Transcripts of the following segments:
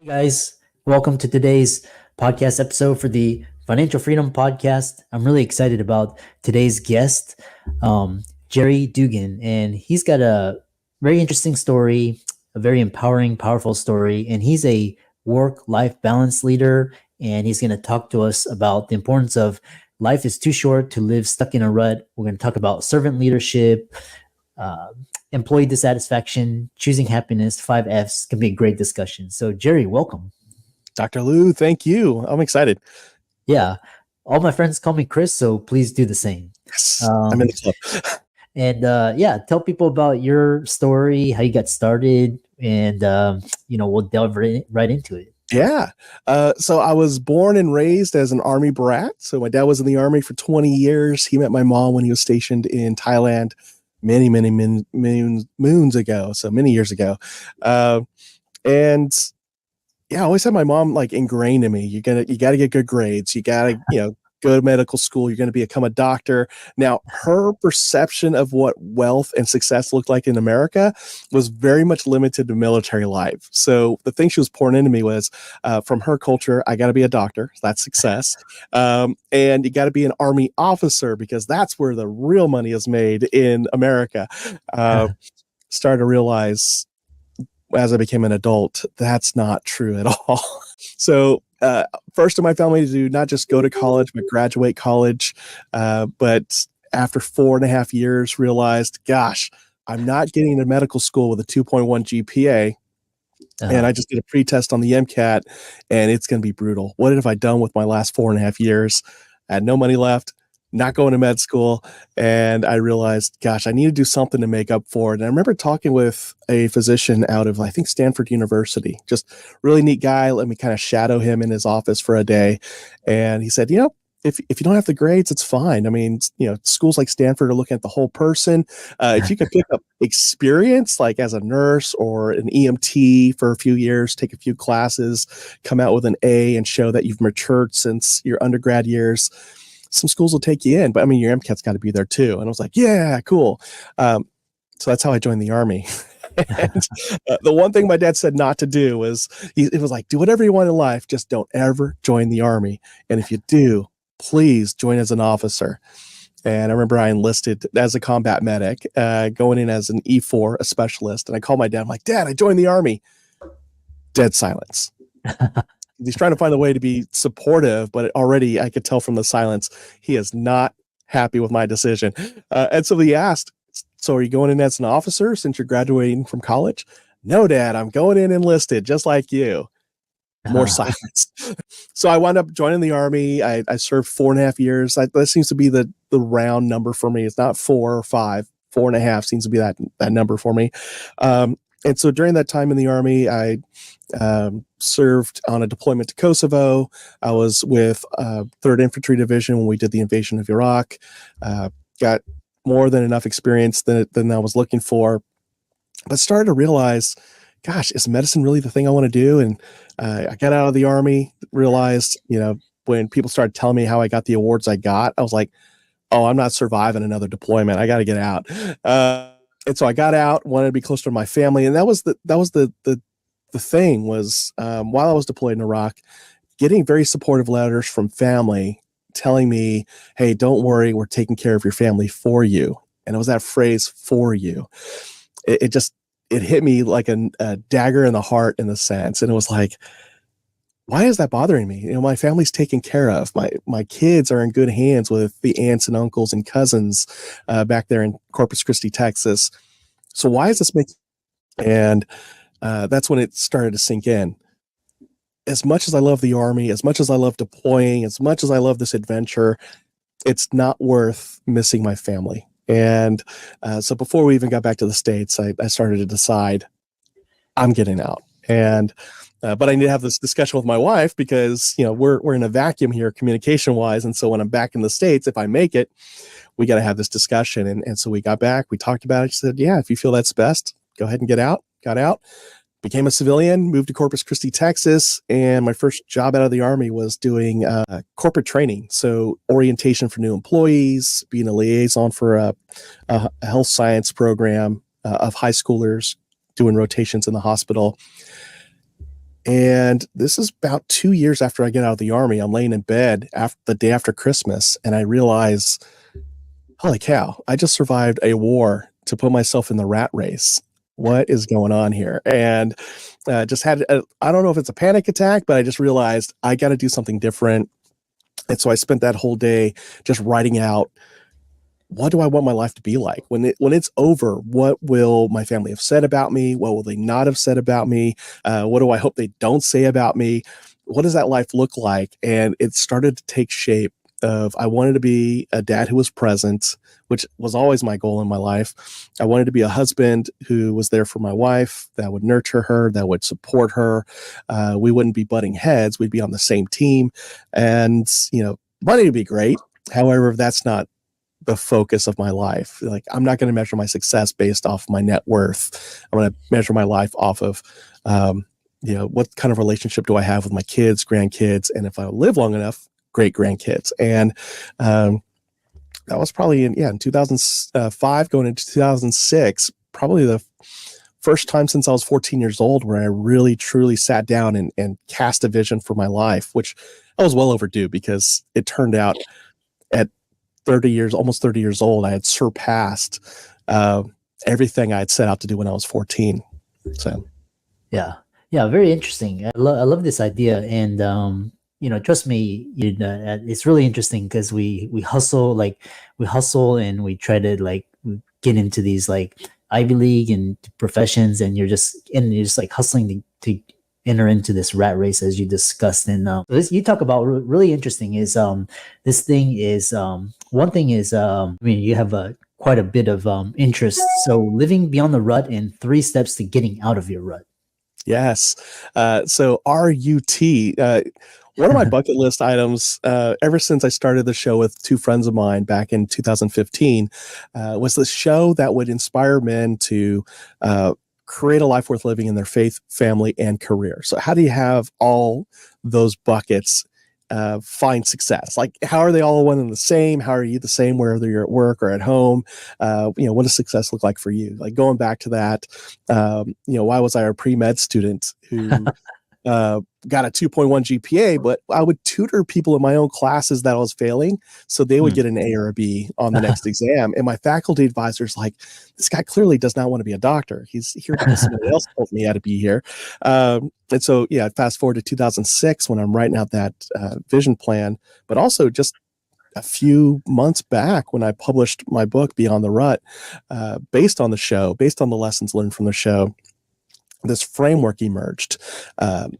Hey guys, welcome to today's podcast episode for the Financial Freedom Podcast. I'm really excited about today's guest, Jerry Dugan, and he's got a very interesting story, a very empowering, powerful story, and he's a work-life balance leader, and he's going to talk to us about the importance of life is too short to live stuck in a rut. We're going to talk about servant leadership, uh, employee dissatisfaction, choosing happiness, 5 F's. Can be a great discussion. So, Jerry, welcome. Dr. Lou, thank you. I'm excited. Yeah, all my friends call me Chris, so please do the same. Yes, I'm in the club. And yeah, tell people about your story, how you got started, and we'll delve right into it. Yeah. So I was born and raised as an Army brat. So my dad was in the Army for 20 years. He met my mom when he was stationed in Thailand many, many moons ago. So many years ago. And yeah, I always had my mom like ingrained in me. You got to get good grades. You got to, go to medical school. You're going to become a doctor. Now, her perception of what wealth and success looked like in America was very much limited to military life. So the thing she was pouring into me was from her culture, I got to be a doctor. That's success. And you got to be an Army officer because that's where the real money is made in America. Started to realize as I became an adult, that's not true at all. So first in my family to do not just go to college, but graduate college. But after 4.5 years, realized, gosh, I'm not getting into medical school with a 2.1 GPA. And I just did a pre-test on the MCAT, and it's going to be brutal. What have I done with my last 4.5 years? I had no money left, not going to med school. And I realized, gosh, I need to do something to make up for it. And I remember talking with a physician out of, I think, Stanford University, just really neat guy. Let me kind of shadow him in his office for a day. And he said, if you don't have the grades, it's fine. I mean, schools like Stanford are looking at the whole person. If you could pick up experience, like as a nurse or an EMT for a few years, take a few classes, come out with an A and show that you've matured since your undergrad years, some schools will take you in, but I mean, your MCAT's got to be there too. And I was like, yeah, cool. So that's how I joined the Army. And the one thing my dad said not to do was, it was like, do whatever you want in life, just don't ever join the Army. And if you do, please join as an officer. And I remember I enlisted as a combat medic, going in as an E4, a specialist. And I called my dad, I'm like, Dad, I joined the Army. Dead silence. He's trying to find a way to be supportive, but already I could tell from the silence, he is not happy with my decision. And so he asked, so are you going in as an officer since you're graduating from college? No, Dad, I'm going in enlisted, just like you. More silence. So I wound up joining the Army. I served 4.5 years. That seems to be the round number for me. It's not 4 or 5. 4.5 seems to be that number for me. And so during that time in the Army, I served on a deployment to Kosovo. I was with 3rd Infantry Division when we did the invasion of Iraq. Got more than enough experience than I was looking for, but started to realize, gosh, is medicine really the thing I want to do? And I got out of the Army, realized, when people started telling me how I got the awards I got, I was like, oh, I'm not surviving another deployment. I got to get out. And so I got out, wanted to be closer to my family. And that was the thing was, while I was deployed in Iraq, getting very supportive letters from family telling me, hey, don't worry, we're taking care of your family for you. And it was that phrase, for you. It hit me like a dagger in the heart in a sense. And it was like, why is that bothering me? My family's taken care of. My kids are in good hands with the aunts and uncles and cousins back there in Corpus Christi, Texas. So why is this making? And that's when it started to sink in. As much as I love the Army, as much as I love deploying, as much as I love this adventure, it's not worth missing my family. And so before we even got back to the States, I started to decide I'm getting out. And but I need to have this discussion with my wife because we're in a vacuum here communication wise. And so when I'm back in the States, if I make it, we got to have this discussion. And so we got back, we talked about it. She said, yeah, if you feel that's best, go ahead and get out. Got out, became a civilian, moved to Corpus Christi, Texas. And my first job out of the Army was doing corporate training. So orientation for new employees, being a liaison for a health science program of high schoolers, doing rotations in the hospital. And this is about 2 years after I get out of the Army. I'm laying in bed the day after Christmas, and I realize, holy cow, I just survived a war to put myself in the rat race. What is going on here? And just had, I don't know if it's a panic attack, but I just realized I got to do something different. And so I spent that whole day just writing out, what do I want my life to be like when it's over? What will my family have said about me? What will they not have said about me? What do I hope they don't say about me? What does that life look like? And it started to take shape of, I wanted to be a dad who was present, which was always my goal in my life. I wanted to be a husband who was there for my wife, that would nurture her, that would support her. We wouldn't be butting heads. We'd be on the same team. And, money would be great. However, that's not the focus of my life. Like, I'm not going to measure my success based off my net worth. I'm going to measure my life off of, what kind of relationship do I have with my kids, grandkids, and if I live long enough, great grandkids. And that was probably in 2005 going into 2006, probably the first time since I was 14 years old where I really truly sat down and cast a vision for my life, which I was well overdue, because it turned out at 30 years, almost 30 years old, I had surpassed everything I had set out to do when I was 14. So, Yeah, very interesting. I love this idea, and trust me, it's really interesting because we hustle, and we try to get into these Ivy League and professions, and you're just like hustling to enter into this rat race, as you discussed. And this you talk about really interesting is this thing is one thing is you have quite a bit of interest. So living beyond the rut and 3 steps to getting out of your rut. yes. So RUT, one of my bucket list items, ever since I started the show with 2 friends of mine back in 2015, was this show that would inspire men to create a life worth living in their faith, family, and career. So how do you have all those buckets find success? Like, how are they all one and the same? How are you the same whether you're at work or at home? What does success look like for you? Like, going back to that, why was I a pre-med student who got a 2.1 GPA, but I would tutor people in my own classes that I was failing, so they would get an A or a B on the next exam. And my faculty advisor's like, this guy clearly does not want to be a doctor. He's here because somebody else told me how to be here. And so, fast forward to 2006 when I'm writing out that vision plan, but also just a few months back when I published my book, Beyond the Rut, based on the show, based on the lessons learned from the show. This framework emerged.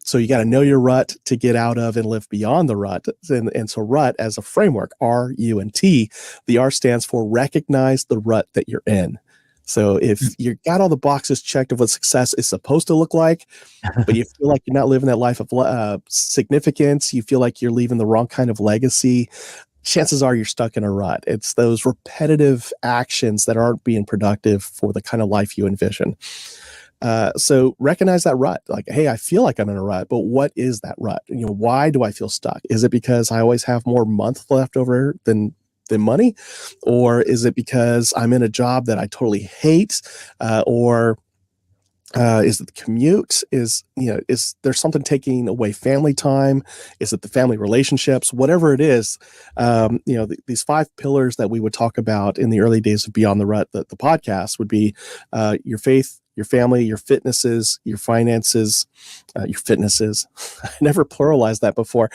So you got to know your rut to get out of and live beyond the rut. And so rut as a framework, RUNT, the R stands for recognize the rut that you're in. So if you got all the boxes checked of what success is supposed to look like, but you feel like you're not living that life of significance, you feel like you're leaving the wrong kind of legacy, chances are you're stuck in a rut. It's those repetitive actions that aren't being productive for the kind of life you envision. So recognize that rut. Like, hey, I feel like I'm in a rut, but what is that rut? Why do I feel stuck? Is it because I always have more month left over than money? Or is it because I'm in a job that I totally hate? Or is it the commute? Is there something taking away family time? Is it the family relationships? Whatever it is, these 5 pillars that we would talk about in the early days of Beyond the Rut, the podcast, would be your faith, your family, your fitnesses, your finances, your fitnesses. I never pluralized that before.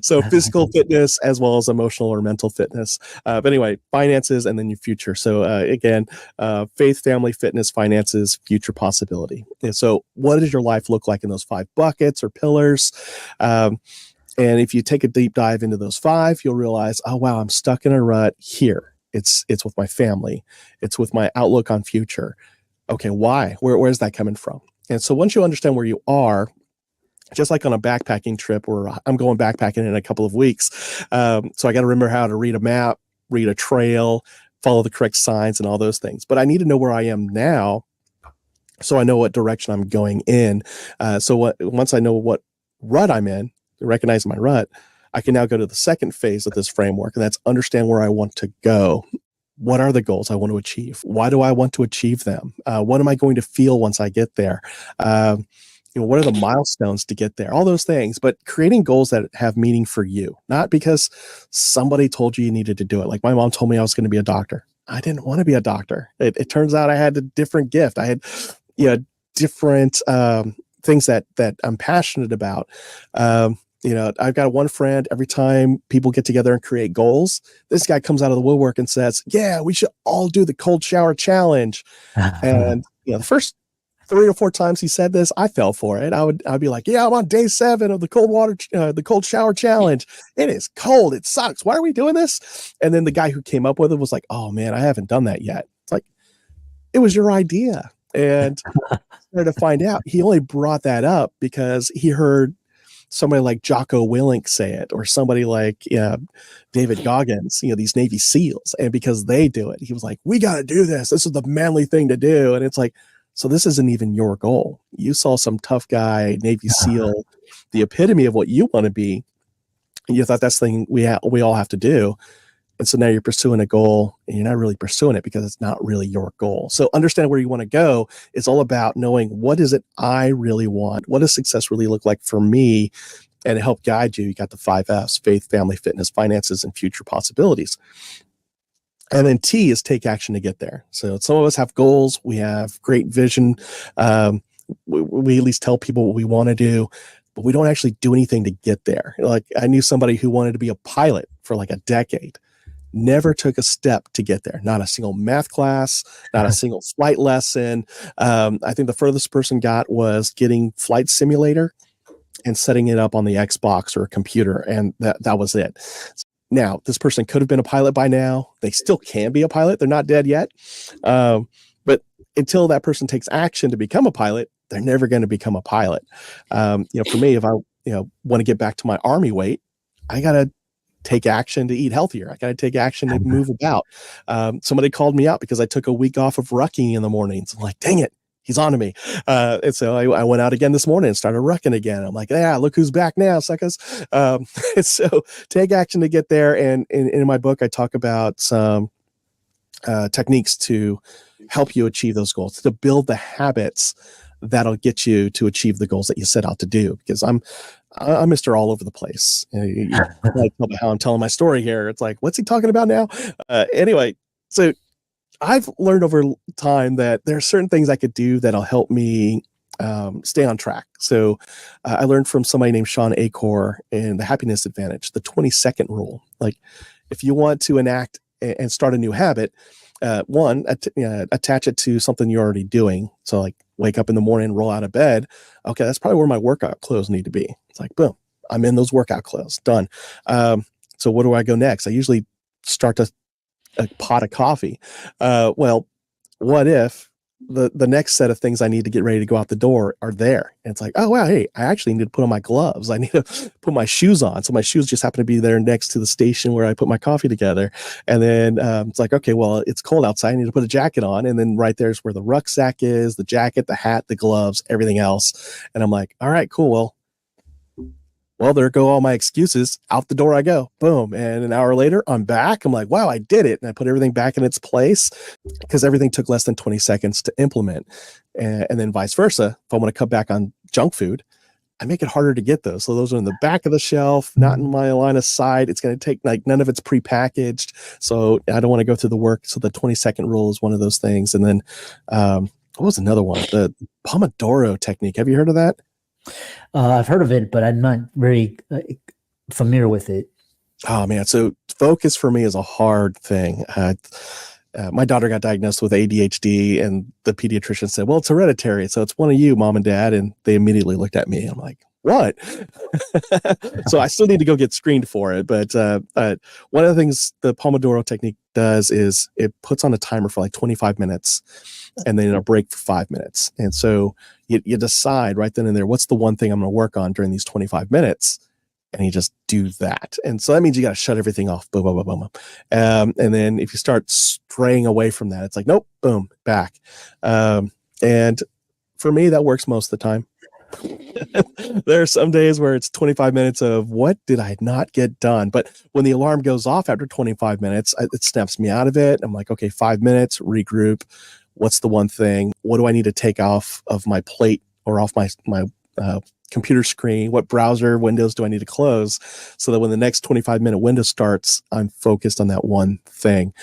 So physical fitness as well as emotional or mental fitness. But anyway, finances and then your future. So again, faith, family, fitness, finances, future possibility. And so what does your life look like in those 5 buckets or pillars? And if you take a deep dive into those 5, you'll realize, oh, wow, I'm stuck in a rut here. It's with my family. It's with my outlook on future. Okay, why? Where's that coming from? And so once you understand where you are, just like on a backpacking trip where I'm going backpacking in a couple of weeks. So I got to remember how to read a map, read a trail, follow the correct signs and all those things. But I need to know where I am now so I know what direction I'm going in. Once I know what rut I'm in, recognize my rut, I can now go to the second phase of this framework, and that's understand where I want to go. What are the goals I want to achieve? Why do I want to achieve them? What am I going to feel once I get there? what are the milestones to get there? All those things, but creating goals that have meaning for you, not because somebody told you needed to do it. Like my mom told me I was going to be a doctor. I didn't want to be a doctor. It turns out I had a different gift. I had, different things that I'm passionate about. I've got one friend, every time people get together and create goals, this guy comes out of the woodwork and says, yeah, we should all do the cold shower challenge. And, the first 3 or 4 times he said this, I fell for it. I'd be like, yeah, I'm on day 7 of the the cold shower challenge. It is cold. It sucks. Why are we doing this? And then the guy who came up with it was like, oh man, I haven't done that yet. It's like, it was your idea. And to find out, he only brought that up because he heard somebody like Jocko Willink say it, or somebody like David Goggins, these Navy SEALs. And because they do it, he was like, we got to do this. This is the manly thing to do. And it's like, so this isn't even your goal. You saw some tough guy, Navy SEAL, the epitome of what you want to be. And you thought that's the thing we all have to do. And so now you're pursuing a goal and you're not really pursuing it because it's not really your goal. So understand where you want to go. It's all about knowing, what is it I really want? What does success really look like for me? And to help guide you, you got the 5 F's: faith, family, fitness, finances, and future possibilities. And then T is take action to get there. So some of us have goals. We have great vision. We at least tell people what we want to do, but we don't actually do anything to get there. Like I knew somebody who wanted to be a pilot for like a decade. Never took a step to get there. Not a single math class, not a single flight lesson. I think the furthest person got was getting Flight Simulator and setting it up on the Xbox or a computer. And that was it. Now, this person could have been a pilot by now. They still can be a pilot. They're not dead yet. But until that person takes action to become a pilot, they're never going to become a pilot. For me, if I want to get back to my Army weight, I got to take action to eat healthier. I got to take action to move about. Somebody called me out because I took a week off of rucking in the mornings. I'm like, dang it, he's on to me. And so I went out again this morning and started rucking again. I'm like, yeah, look who's back now, suckers. And so take action to get there. And in my book, I talk about some techniques to help you achieve those goals, to build the habits that'll get you to achieve the goals that you set out to do. Because I'm Mr. All over the place. Like how I'm telling my story here. It's like, what's he talking about now? Anyway, so I've learned over time that there are certain things I could do that'll help me stay on track. So I learned from somebody named Sean Acor in The Happiness Advantage, the 20-second rule. Like if you want to enact and start a new habit, attach it to something you're already doing. So like wake up in the morning, roll out of bed. Okay, that's probably where my workout clothes need to be. It's like, boom, I'm in those workout clothes, done. So where do I go next? I usually start a pot of coffee. Well, what if the next set of things I need to get ready to go out the door are there? And it's like, oh, wow, hey, I actually need to put on my gloves. I need to put my shoes on. So my shoes just happen to be there next to the station where I put my coffee together. And then it's like, okay, well, it's cold outside. I need to put a jacket on. And then right there's where the rucksack is, the jacket, the hat, the gloves, everything else. And I'm like, all right, cool. Well, there go all my excuses. Out the door I go. Boom. And an hour later, I'm back. I'm like, wow, I did it. And I put everything back in its place because everything took less than 20 seconds to implement. And then vice versa. If I want to cut back on junk food, I make it harder to get those. So those are in the back of the shelf, not in my line of sight. It's going to take none of it's prepackaged. So I don't want to go through the work. So the 20-second rule is one of those things. And then what was another one? The Pomodoro technique. Have you heard of that? I've heard of it, but I'm not very familiar with it. Oh man. So focus for me is a hard thing. My daughter got diagnosed with ADHD and the pediatrician said, well, it's hereditary. So it's one of you, mom and dad. And they immediately looked at me. I'm like, what? So I still need to go get screened for it. But one of the things the Pomodoro technique does is it puts on a timer for like 25 minutes and then a break for 5 minutes. And so you decide right then and there, what's the one thing I'm going to work on during these 25 minutes? And you just do that. And so that means you got to shut everything off. Boom, boom, boom, boom. And then if you start straying away from that, it's like, nope, boom, back. And for me, that works most of the time. There are some days where it's 25 minutes of what did I not get done? But when the alarm goes off after 25 minutes, it snaps me out of it. I'm like, okay, 5 minutes, regroup. What's the one thing? What do I need to take off of my plate or off my computer screen, what browser windows do I need to close, so that when the next 25-minute window starts, I'm focused on that one thing.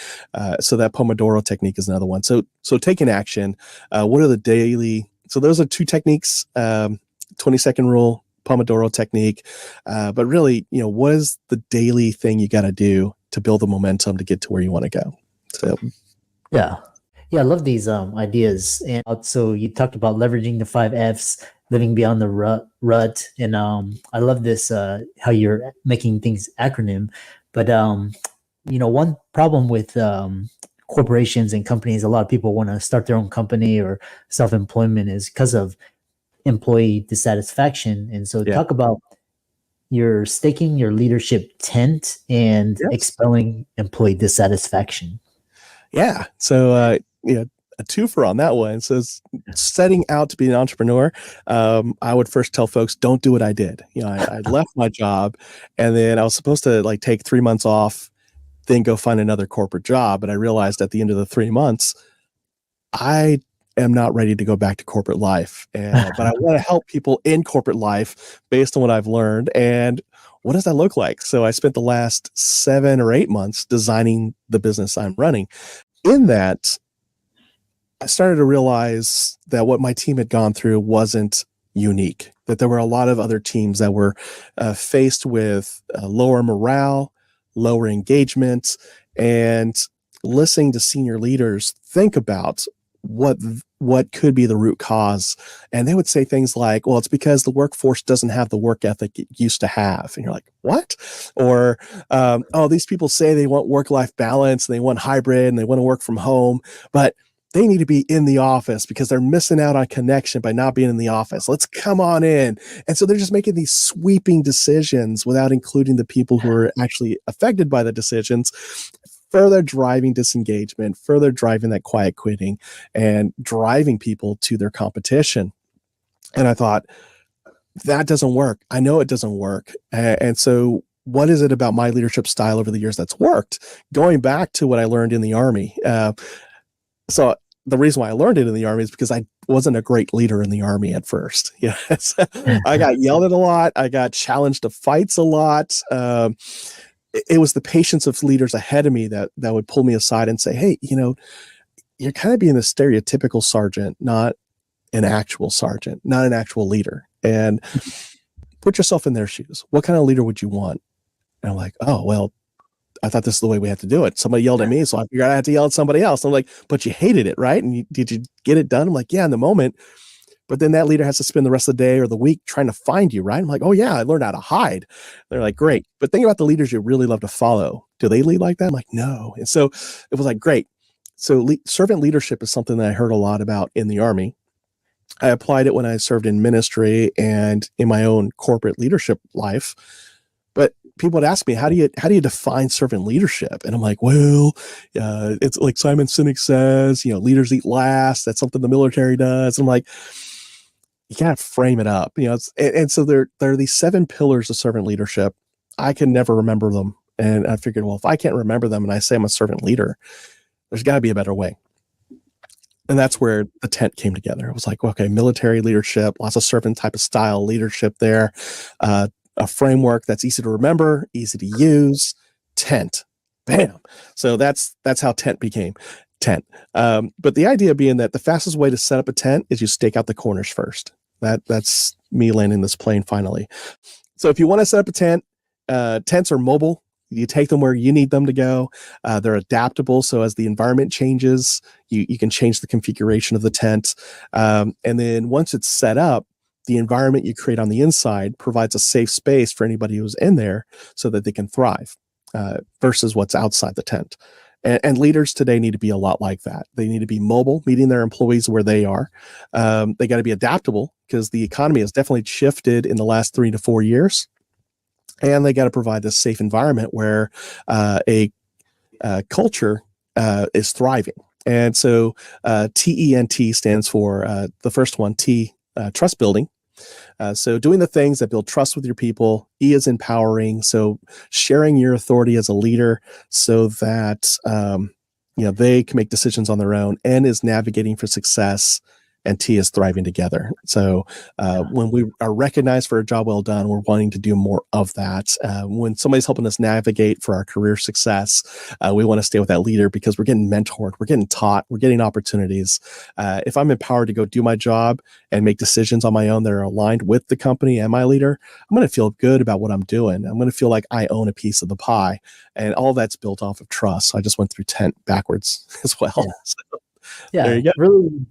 So that Pomodoro technique is another one. So taking action. What are the daily? So those are two techniques: 20-second rule, Pomodoro technique. But really, what is the daily thing you got to do to build the momentum to get to where you want to go? So Yeah. Yeah, I love these ideas. And so you talked about leveraging the 5 Fs, living beyond the rut. And I love this, how you're making things acronym. But, one problem with corporations and companies, a lot of people want to start their own company or self-employment, is because of employee dissatisfaction. And so yeah. talk about your staking your leadership tent and Yes. expelling employee dissatisfaction. Yeah. So, a twofer on that one. So setting out to be an entrepreneur, I would first tell folks, don't do what I did. I left my job, and then I was supposed to take 3 months off, then go find another corporate job. But I realized at the end of the 3 months, I am not ready to go back to corporate life. But I want to help people in corporate life based on what I've learned. And what does that look like? So I spent the last 7 or 8 months designing the business I'm running. In that, I started to realize that what my team had gone through wasn't unique, that there were a lot of other teams that were faced with lower morale, lower engagement, and listening to senior leaders think about what could be the root cause. And they would say things like, well, it's because the workforce doesn't have the work ethic it used to have. And you're like, what? Or, oh, these people say they want work-life balance and they want hybrid and they want to work from home, but they need to be in the office because they're missing out on connection by not being in the office. Let's come on in. And so they're just making these sweeping decisions without including the people who are actually affected by the decisions, further driving disengagement, further driving that quiet quitting, and driving people to their competition. And I thought, that doesn't work. I know it doesn't work. And so what is it about my leadership style over the years that's worked? Going back to what I learned in the Army. So the reason why I learned it in the Army is because I wasn't a great leader in the Army at first. Yes. I got yelled at a lot. I got challenged to fights a lot. It was the patience of leaders ahead of me that would pull me aside and say, hey, you're kind of being a stereotypical sergeant, not an actual sergeant, not an actual leader. And put yourself in their shoes. What kind of leader would you want? And I'm like, oh, well, I thought this is the way we had to do it. Somebody yelled at me, so I figured I had to yell at somebody else. I'm like, but you hated it, right? And did you get it done? I'm like, yeah, in the moment. But then that leader has to spend the rest of the day or the week trying to find you, right? I'm like, oh yeah, I learned how to hide. They're like, great. But think about the leaders you really love to follow. Do they lead like that? I'm like, no. And so it was like, great. So servant leadership is something that I heard a lot about in the Army. I applied it when I served in ministry and in my own corporate leadership life. But people would ask me, how do you define servant leadership? And I'm like, well, it's like Simon Sinek says, leaders eat last. That's something the military does. And I'm like, you gotta frame it up, and so there are these 7 pillars of servant leadership. I can never remember them. And I figured, well, if I can't remember them and I say I'm a servant leader, there's gotta be a better way. And that's where the tent came together. It was like, okay, military leadership, lots of servant type of style leadership there. A framework that's easy to remember, easy to use. Tent, bam. So that's how tent became tent. But the idea being that the fastest way to set up a tent is you stake out the corners first. That's me landing this plane finally. So if you want to set up a tent, tents are mobile. You take them where you need them to go. They're adaptable. So as the environment changes, you can change the configuration of the tent. And then once it's set up, the environment you create on the inside provides a safe space for anybody who's in there so that they can thrive versus what's outside the tent. And leaders today need to be a lot like that. They need to be mobile, meeting their employees where they are. They got to be adaptable because the economy has definitely shifted in the last 3 to 4 years. And they got to provide this safe environment where a culture is thriving. And so T.E.N.T stands for the first one, T, trust building. So doing the things that build trust with your people. E is empowering. So sharing your authority as a leader so that they can make decisions on their own. N is navigating for success. and T is thriving together. So when we are recognized for a job well done, we're wanting to do more of that. When somebody's helping us navigate for our career success, we want to stay with that leader because we're getting mentored, we're getting taught, we're getting opportunities. If I'm empowered to go do my job and make decisions on my own that are aligned with the company and my leader, I'm going to feel good about what I'm doing. I'm going to feel like I own a piece of the pie, and all that's built off of trust. So I just went through T.E.N.T backwards as well. Yeah. So, Yeah, there you go. really,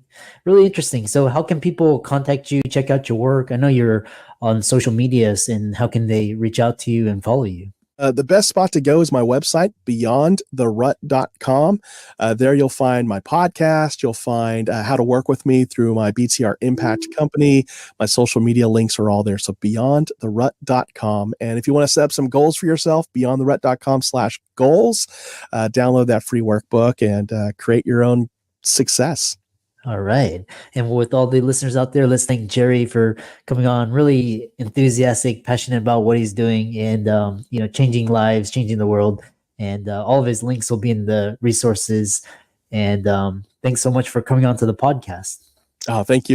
really interesting. So, how can people contact you, check out your work? I know you're on social medias, and how can they reach out to you and follow you? The best spot to go is my website, beyondtherut.com. There you'll find my podcast. You'll find how to work with me through my BTR Impact company. My social media links are all there. So beyondtherut.com. And if you want to set up some goals for yourself, beyondtherut.com/goals, download that free workbook and create your own success. All right. And with all the listeners out there, let's thank Jerry for coming on, really enthusiastic, passionate about what he's doing and, changing lives, changing the world. And all of his links will be in the resources. And thanks so much for coming on to the podcast. Thank you.